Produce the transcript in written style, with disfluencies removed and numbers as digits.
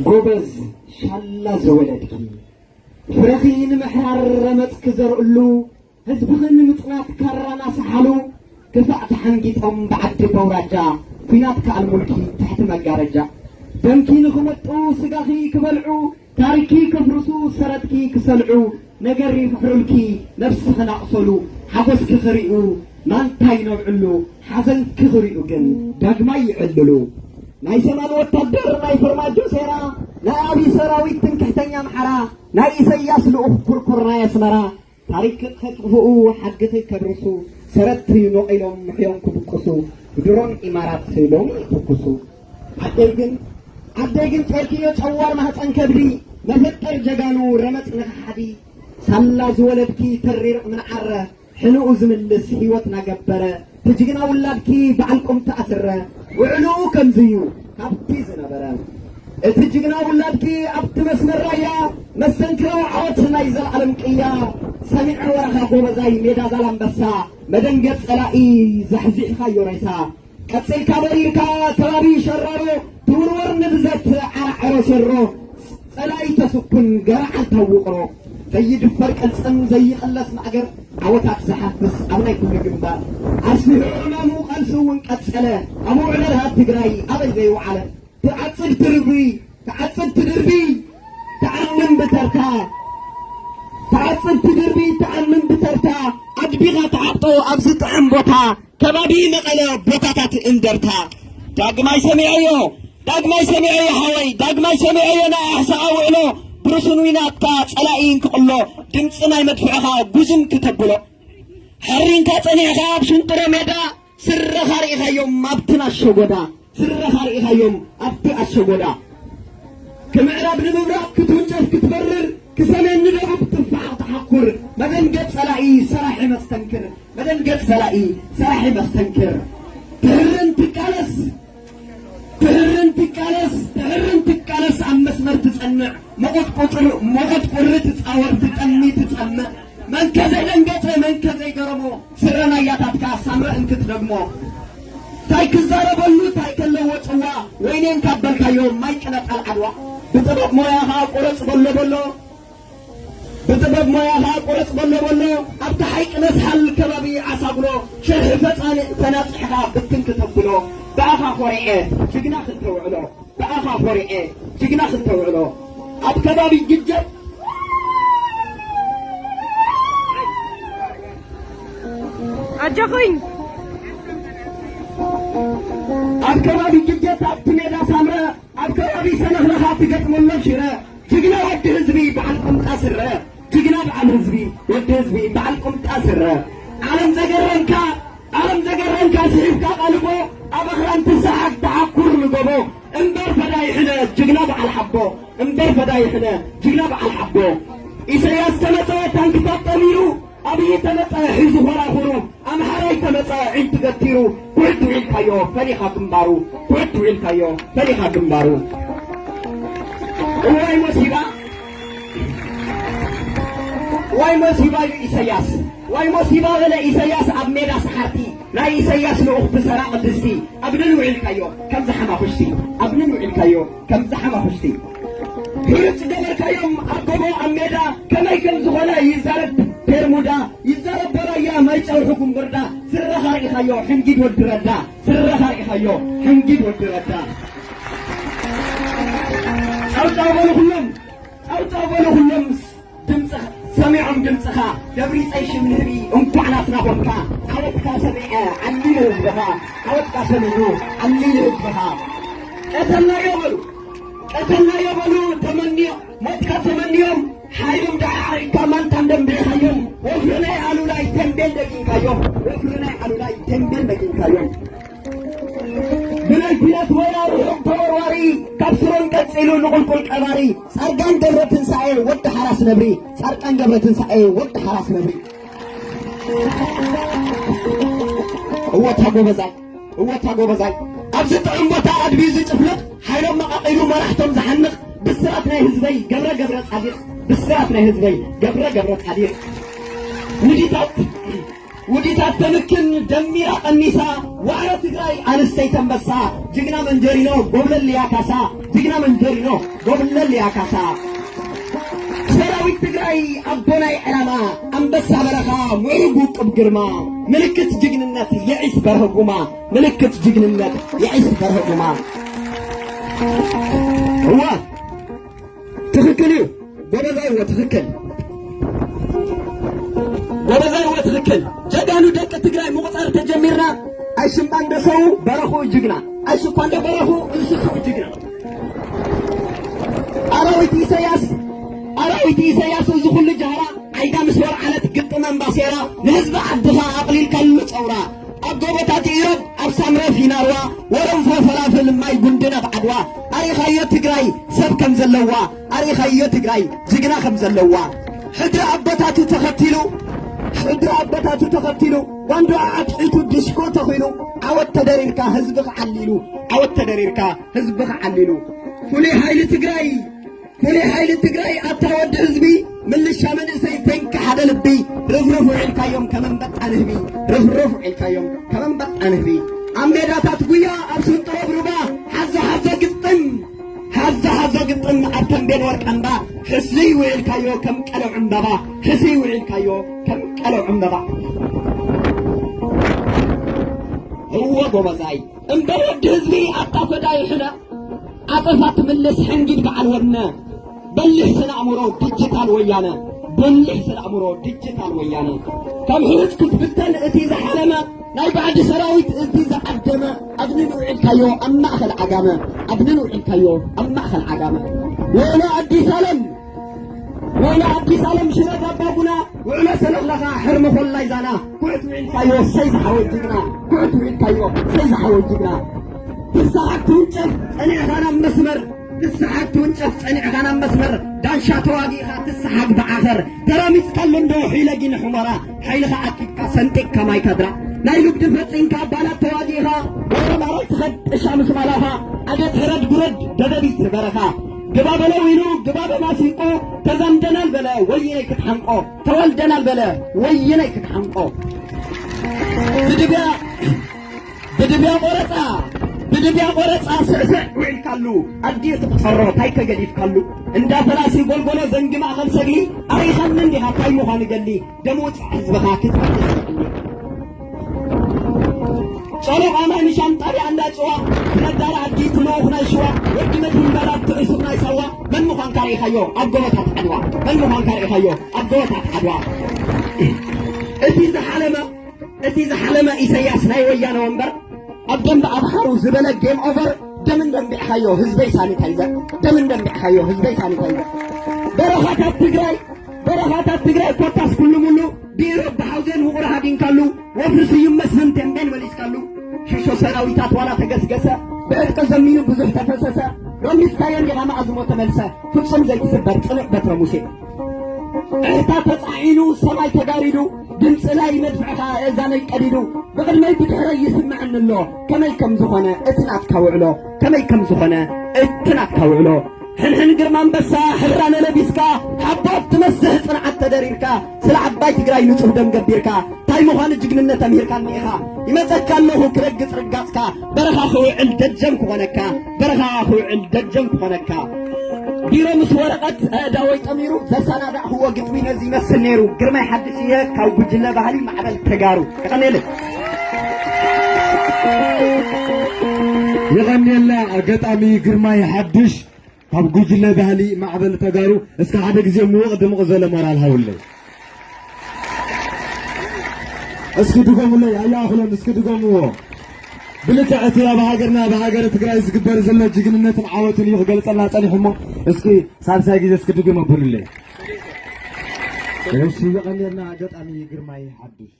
ጎበዝ ሻላ ዘወለድኪ ፍረኺን ምሕራር ረመፅክ ዘርእሉ ህዝብኽን ምጽናት ካራና ሰሓሉ ክፋዕቲ ሓንጊጦም ብዓዲ በውራጃ ኩናት ከኣልሙልኪ ትሕቲ መጋረጃ ደምኪ ንኽመጡ ስጋኺ ክበልዑ ታሪኪ ክፍርሱ ሰረትኪ ክሰልዑ ነገር ይፍሕሩልኪ ነፍሲ ክናቕሰሉ ሓጎስኪ ክሪኡ ማንታይ ነብዕሉ ሓዘንኪ ክሪኡ ግን ዳግማይ ይዕልሉ ናይ ሰማን ወታደር ናይ ፈርማጆ ሴራ ናይ ኣብዪ ሰራዊት ትንክሕተኛ ምሓራ ናይ ኢሳያስ ልኡኽ ኩርኩር ናይ ኣስመራ ታሪክ ከጥፍኡ ሓድጊ ከድርሱ ሰረት ነቂሎም ምሕዮም ክብቅሱ ብድሮን ኢማራት ኢሎም ይትኩሱ ዓደይ ግን ጨርኪዮ ጨዋር ማህፀን ከብዲ መፈጠር ጀጋኑ ረመፅ ንኽሓዲ ሳላ ዝወለድኪ ተሪርቕ ምንዓረ ሕንኡ ዝምልስ ህይወት ናገበረ ትጅግና ውላድኪ በዓልቁም ተኣስረ ውዕልኡ ከምዝዩ ካብቲ ዝነበረ እቲ ጅግና ውላድኪ ኣብቲ መስመር ራያ መስተንክሮ ዓወት ናይ ዘለዓለም ቅያ ሰሚዕ ወረኻ ጎበዛይ ሜዳ ዛላንበሳ መደንገፅ ጸላኢ ዘሕዚዕኻዮ ሬሳ ቀፂልካ በሪርካ ከባቢ ሸራሮ ትውርወር ንብዘት ዓራዕሮ ሰሮ ጸላኢ ተስኩን ገራዓል ታውቕሮ ዘይድፈር ቅልፅም ዘይቕለስ ማእገር ዓወታት ዝሓፍስ ኣብ ናይ ኩሉ ግንባር ኣስቢሑ ዕማሙ ቐልሲ እውን ቀጸለ ኣብ ውዕለልሃት ትግራይ ኣበይ ዘይወዓለ ትዓፅድ ትድርቢ ተዓምን ብተርታ ተዓፅድ ትድርቢ ተዓምን ብተርታ ኣድቢኻ ተዓጦ ኣብዚ ጥዕም ቦታ ከባቢ መቐለ ቦታታት እንደርታ ዳግማይ ሰሚዐዮ ሓወይ ዳግማይ ሰሚዐዮ ናይ ኣሕሳኣ ውዕሎ ብርሱን ዊናትካ ጸላኢን ክቕሎ ድምፂ ናይ መድፍዕኻ ጉዝም ክተብሎ ሓሪንካ ጸኒዕኻ ኣብ ሽንጥሮ ሜዳ ስረኻ ርኢኻዮም ኣብቲ ኣሸጎዳ ስረኻ ርኢኻዮም ኣብቲ ኣሸጎዳ ከምዕራብ ንምብራቕ ክትውንጨፍ ክትበርር ክሰሜን ንደቡብ ትፋሕ ተሓኩር መደንገፅ ጸላኢ ሰራሒ መስተንክር መደንገፅ ጸላኢ ሰራሒ መስተንክር ትህርን ትቃለስ ኣብ መስመር ትጸንዕ መቆጥ ቁሪ ትጻወር ትጠሚ ትጸምዕ መንከዘይ ደንገፀ መንከዘይ ገረሞ ስረናያታትካ ሳምረ እንክትደግሞ ታይ ክዛረበሉ ታይ ከለወፅዋ ወይኔን ካበልካዮ ማይ ቅነጣል ዓድዋ ብጥበብ ሞያኻ ቁረፅ በሎ ብጥበብ ሞያኻ ቁረፅ በሎ ኣብቲ ሓይቂ መስሓል ከባቢ ዓሳጉሎ ሸርሒ ፈፃኒ ተናፅሕኻ ብትን ክተብሎ ብኣኻ ኮሪዐ ጅግና ክተውዕሎ ብኣኻ ኮሪዐ ጅግና ክተውዕሎ ኣብ ከባቢ ግጀት ኣጀኹኝ ኣብ ከባቢ ግጀት ኣብቲ ሜዳ ሳምረ ኣብ ከባቢ ሰነኽለኻ ትገጥመሎ ሽረ ጅግና ወዲ ህዝቢ በዓል ቁምጣ ስረ ጅግና በዓል ህዝቢ ወዲ ህዝቢ በዓል ቁምጣ ስረ ዓለም ዘገረንካ ስሒብካ ቐልቦ ኣብ ኣኽራን ትሰሓቅ ተሓኩር ንጎቦ እምበር ፈዳይሕነ ጅግና በዓል ሓቦ እምበር ፈዳይሕነ ጅግና በዓል ሓቦ ኢሳያስ ተመፀ ታንክታት ጠሚሩ ኣብዪ ተመፀ ሒዙ ኾራኹሩ ኣምሓራይ ተመፀ ዒንቱ ገቲሩ ኩዕት ዒልካዮ ፈሊኻ ግንባሩ ኩዕት ዒልካዮ ፈሊኻ ግንባሩ ዋይ መሲባ እዩ ኢሳያስ ዋይ መሲባ በለ ኢሳያስ ኣብ ሜዳ ሰሓርቲ ናይ ኢሳያስ ልኡኽ ትሰራ ቅድስቲ ኣብንን ውዒልካዮ ከምዚ ሓማኹሽቲ ኣብንን ውዒልካዮ ከምዚ ሓማኹሽቲ ሕርጭ ገበርካዮም ኣብ ጎቦ ኣብ ሜዳ ከመይ ከም ዝኾነ ይዛረብ ፔርሙዳ ይዛረብ በራያ ማይ ጨውሑ ጉንብርዳ ስረኻ ርኢኻዮ ሕንጊድ ወዲ ረዳ ስረኻ ርኢኻዮ ሕንጊድ ወዲ ረዳ ጫውጫው በሉ ኩሎም ሰሚዖም ድምፅኻ ደብሪ ፀይሽም ንህቢ እንኳዕ ናትና ኾንካ ዓወትካ ሰሚዐ ዓሊሉ ህዝብኻ ዓወትካ ሰሚዑ ዓሊሉ ህዝብኻ ቀተልናዮ በሉ ሞትካ ተመንዮም ሓይሎም ደዓሪካ ማንታ እንደንብዕኻዮም ወፍሪ ናይ ኣሉላይ ተንቤል ደጊንካዮም ብናይ ኩናት ወራሪ ተወርዋሪ ካብ ስሮን ቀፂሉ ንቁልቁል ቀባሪ ጻድቃን ገብረ ትንሣኤ ወዲ ሓራስ ነብሪ እወታ ጎበዛይ ኣብዚ ጥዑም ቦታ ኣድቢ ዝጭፍልቕ ሓይሎም መቓቒሉ መራሕቶም ዝሓንቕ ብስራት ናይ ህዝበይ ገብረ ጻዲቕ ውዲታት ተምክን ደሚራ ቀኒሳ ዋዕሮ ትግራይ ኣንስተይ ተንበሳ ጅግና መንጀሪኖ ጎብለልያ ካሳ ጅግና መንደሪኖ ጎብለል ያካሳ ሰራዊት ትግራይ አቦናይ ዕላማ አንበሳ በረኻ ሙዕሩግ ውቅብ ግርማ ምልክት ጅግንነት የዒስ በርህጉማ ምልክት ጅግንነት የዒስ በርህጉማ هو ትክክል እዩ ጎበዛይ ወትክክል ጎበዛይ ወትክክል ጀጋኑ ደቂ ትግራይ ምቁጣር ተጀሚርና አይሽምባ እንደሰው በረኹ ጅግና አይሽኳ እንደ በረኹ እንስሱ ጅግና አራዊት ኢሳያስ እዚ ኩሉ ጀህራ ዓይዳ ምስ ወርዓለት ግጥም ኣምባሴራ ንህዝቢ ዓድኻ ኣቕሊልካሉ ፀውራ ኣብ ጎቦታት ኢሮብ ኣብ ሳምረ ፊናርዋ ወረንፎ ፈላፍል ማይ ጉንድን ኣብ ዓድዋ ኣሪኻዮ ትግራይ ሰብ ከም ዘለዋ ኣሪኻዮ ትግራይ ጅግና ከም ዘለዋ ሕድሪ ኣቦታቱ ተኸቲሉ ዋንዶ ኣጥዒቱ ድሽኮ ተኺሉ ዓወት ተደሪርካ ህዝብኻ ዓሊሉ ፍሉይ ሓይሊ ትግራይ ኣታወዲ ህዝቢ ምልሻ መንእሰይ ተንኪ ሓደ ልቢ ርፍርፍ ውዒልካዮም ከመንበጣ ንህቢ ኣብ ሜዳታት ጉያ ኣብ ስንጥሮ ብሩባ ሓዘ ግጥም ኣብ ተንቤን ወርቅ እምባ ሕስይ ውዒልካዮ ከም ቀለው ዕምበባ እወ ጎበዛይ እምበር ወዲ ህዝቢ ኣጣፈዳይ ሕነ ዓፀፋ ትምልስ ሕንጊድ በዓል ወነ በልሕ ስነ ኣእምሮ ዲጂታል ወያነ ከም ሕሩጭ ክትብተን እቲ ዝሓለመ ናይ ባዕዲ ሰራዊት እቲ ዝዓደመ ኣብንን ውዒልካዮ ኣብ ማእኸል ዓጋመ ወሎ ኣዲስ ዓለም ሽረት ኣባቡና ውዕሎ ሰለኽለኻ ሕርሚ ኾላይ ዛና ኩዕት ውዒልካዮ ሰይ ዝሓወት ጅግና ትስሓቅ ትውንጨፍ ጸኒዕኻና መስመር ዳንሻ ተዋጊኻ ትስሓቅ ብዓኸር ተራሚፅካሉ እንዶ ሒለጊን ሕሞራ ሓይልኻ ዓቂብካ ሰንጢቕካ ማይ ከድራ ናይ ልግዲ ፈፂምካ ኣባላት ተዋጊኻ ወረባሮይ ትኸድ ጥሻ ምስ መላኻ ዓደት ሕረድ ጉረድ ደደቢት በረኻ ግባ በለው ኢሉ ግባ በማሲንቆ ተዛምደናል በለ ወይነይ ክትሓንቆ ተወልደናል በለ ወይነይ ክትሓንቆ ብድብያ ቆረፃ ስዕስዕ ውዒልካሉ ኣዲር ክትፈሮ ታይ ከገዲፍካሉ እንዳ ፈላሲ ጎልጎሎ ዘንጊ ማእኸል ሰግሊ ኣሪኻኒ እንዲኻ ታይ ምዃኑ ገሊ ደሞፅዕ ህዝብኻ ክትፈትሕኒ ጨሎቕ ኣማይ ንሻም ጣብያ እንዳፅዋ ነዳር ዓዲ ትመውኽ ናይ ሽዋ ወዲ መድን በላት ትዕሱብ ናይ ሰዋ መን ምዃንካ ርኢኻዮ ኣብ ጎቦታት ዓድዋ እቲ ዝሓለመ ኢሳያስ ናይ ወያነ ወንበር ኣብ ደንቢ ኣብሓሩ ዝበለ ጌም ኦቨር ደም እንደንቢዕኻዮ ህዝበይ ሳኒታይዘር በረኻታት ትግራይ ኮታስ ኩሉ ሙሉ ብኢሮብ ብሓውዜን ውቑር ሃዲንካሉ ወፍሪ ስዩም መስፍን ቴምቤን መሊስካሉ ሽሾ ሰራዊታት ዋላ ተገስገሰ ብዕጥቂ ዘሚኑ ብዙሕ ተፈሰሰ ረሚስካዮን ዲኻ ማዕዝሞ ተመልሰ ፍጹም ዘይትስበር ጽኑዕ በትረ ሙሴ ዕህታ ተጻዒኑ ሰማይ ተጋሪዱ ድምፂ ላይ መድፍዕኻ እዛነይ ቀዲዱ ብቕድመይ ብድሕረይ ይስምዐኒ ኣሎ ከመይ ከም ዝኾነ እትናትካ ውዕሎ ሕንሕን ግርማ አንበሳ ሕብራነ ለቢስካ ሓቦት ትመስህ ጽንዓት ተደሪርካ ስለ ዓባይ ትግራይ ንጹህ ደም ገቢርካ ታይ ምዃኑ ጅግንነት ኣምሂርካ እኒኢኻ ይመፀካ ኣለኹ ክረግፅ ርጋፅካ በረኻ ክውዕል ደጀን ክኾነካ ቢሮ ምስ ወረቐት ኣእዳወይ ጠሚሩ ዘሰናዳዕኽዎ ግጥሚ ነዚ ይመስል ነይሩ ግርማይ ሓድሽ እየ ካብ ጉጅለ ባህሊ ማዕበል ተጋሩ ይቐኒየላ ገጣሚ ግርማይ ሓድሽ ካብ ጉጅለ ባህሊ ማዕበል ተጋሩ እስከ ሓደ ጊዜ ምውቕ ድምቕ ዘለ ሞራል ሃውለይ እስኪ ድገሙለይ ኣያኽሎም እስኪ ድገምዎ ብልክዕቲ ኣብ ሃገርና ብሃገረ ትግራይ ዝግበር ዘሎ ጅግንነትን ዓወትን እዩ ክገልጸልና ጸኒሑ እሞ እስኪ ሳልሳይ ጊዜ እስኪ ድገም ኣበሉለይ እሺ ይቐኒየልና ገጣሚ ግርማይ ሓድሽ